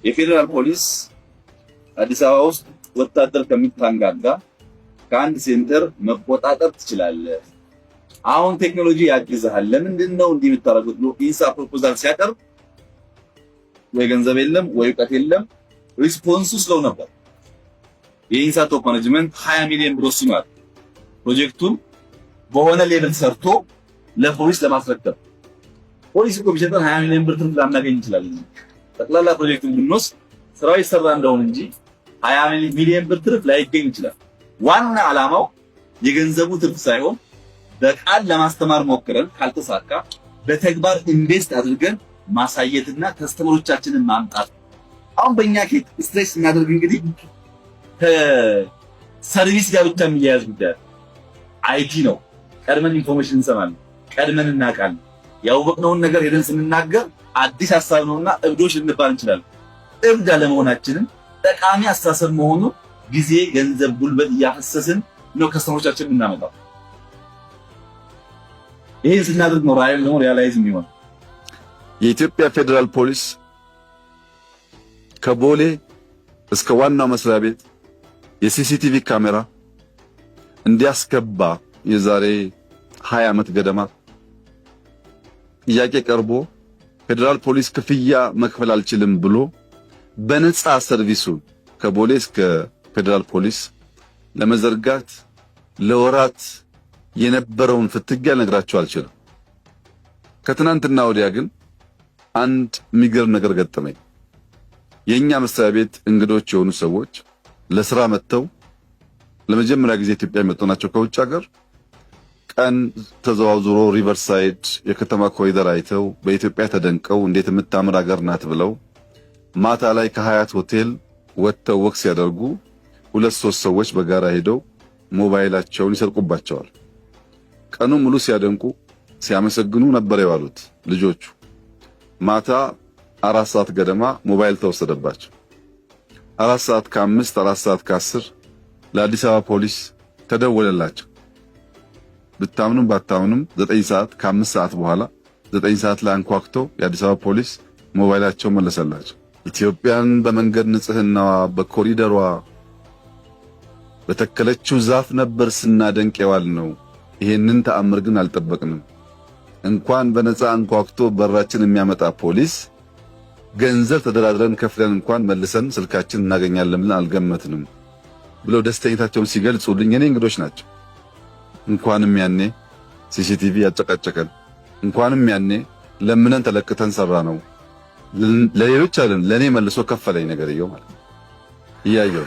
የፌዴራል ፖሊስ አዲስ አበባ ውስጥ ወታደር ከሚታንጋጋ ከአንድ ሴንተር መቆጣጠር ትችላለህ። አሁን ቴክኖሎጂ ያግዛል። ለምንድን ነው እንዲህ የምታደርጉት ብሎ ኢንሳ ፕሮፖዛል ሲያቀርብ ወይ ገንዘብ የለም ወይ እውቀት የለም። ሪስፖንሱ ስለው ነበር። የኢንሳ ቶፕ ማኔጅመንት 20 ሚሊዮን ብር ወስኗል። ፕሮጀክቱን በሆነ ሌቭል ሰርቶ ለፖሊስ ለማስረከብ። ፖሊስ እኮ ቢሸጠን 20 ሚሊዮን ብር ትርፍ ላናገኝ እንችላለን። ጠቅላላ ፕሮጀክቱን ብንወስድ ስራው ይሰራ እንደሆነ እንጂ 20 ሚሊዮን ብር ትርፍ ላይገኝ ይችላል። ዋና ዓላማው የገንዘቡ ትርፍ ሳይሆን በቃል ለማስተማር ሞክረን ካልተሳካ በተግባር ኢንቨስት አድርገን ማሳየትና ከስተመሮቻችንን ማምጣት። አሁን በእኛ ኬት ስትሬስ እናደርግ እንግዲህ ከሰርቪስ ጋር ብቻ የሚያያዝ ጉዳይ አይቲ ነው። ቀድመን ኢንፎርሜሽን እንሰማለን፣ ቀድመን እናውቃለን። ያወቅነውን ነገር ሄደን ስንናገር አዲስ ሐሳብ ነውና እብዶች ልንባል እንችላለን። እብድ አለመሆናችንን ጠቃሚ አስተሳሰብ መሆኑ ጊዜ፣ ገንዘብ፣ ጉልበት እያፈሰስን ነው ከስተመሮቻችንን እናመጣው። ይሄን ስናደርግ ነው ራዕይ ነው ሪያላይዝ የሚሆን። የኢትዮጵያ ፌዴራል ፖሊስ ከቦሌ እስከ ዋናው መስሪያ ቤት የሲሲቲቪ ካሜራ እንዲያስገባ የዛሬ 20 ዓመት ገደማ ጥያቄ ቀርቦ ፌዴራል ፖሊስ ክፍያ መክፈል አልችልም ብሎ በነፃ ሰርቪሱ ከቦሌ እስከ ፌዴራል ፖሊስ ለመዘርጋት ለወራት የነበረውን ፍትጊያ ልነግራችሁ አልችልም። ከትናንትና ወዲያ ግን አንድ የሚገርም ነገር ገጠመኝ። የኛ መስሪያ ቤት እንግዶች የሆኑ ሰዎች ለስራ መጥተው ለመጀመሪያ ጊዜ ኢትዮጵያ የመጡ ናቸው ከውጭ ሀገር። ቀን ተዘዋውሮ ሪቨርሳይድ የከተማ ኮሪደር አይተው በኢትዮጵያ ተደንቀው እንዴት የምታምር ሀገር ናት ብለው ማታ ላይ ከሀያት ሆቴል ወጥተው ወክ ሲያደርጉ 2-3 ሰዎች በጋራ ሄደው ሞባይላቸውን ይሰርቁባቸዋል። ቀኑ ሙሉ ሲያደንቁ ሲያመሰግኑ ነበር የዋሉት ልጆቹ። ማታ 4 ሰዓት ገደማ ሞባይል ተወሰደባቸው። 4 ሰዓት ከ5 4 ሰዓት ከ10 ለአዲስ አበባ ፖሊስ ተደወለላቸው። ብታምኑም ባታምኑም 9 ሰዓት ከ5 ሰዓት በኋላ 9 ሰዓት ላይ አንኳኩቶ የአዲስ አበባ ፖሊስ ሞባይላቸው መለሰላቸው። ኢትዮጵያን በመንገድ ንጽህናዋ በኮሪደሯ በተከለችው ዛፍ ነበር ስናደንቅ የዋልነው። ይሄንን ተአምር ግን አልጠበቅንም። እንኳን በነፃ አንኳኩቶ በራችን የሚያመጣ ፖሊስ ገንዘብ ተደራድረን ከፍለን እንኳን መልሰን ስልካችን እናገኛለን ብለን አልገመትንም ብለው ደስተኝነታቸውን ሲገልጹልኝ የኔ እንግዶች ናቸው። እንኳንም ያኔ ሲሲቲቪ ያጨቃጨቀን፣ እንኳንም ያኔ ለምነን ተለቅተን ሰራ ነው። ለሌሎች አለን ለኔ መልሶ ከፈለኝ ነገር ማለት እያየው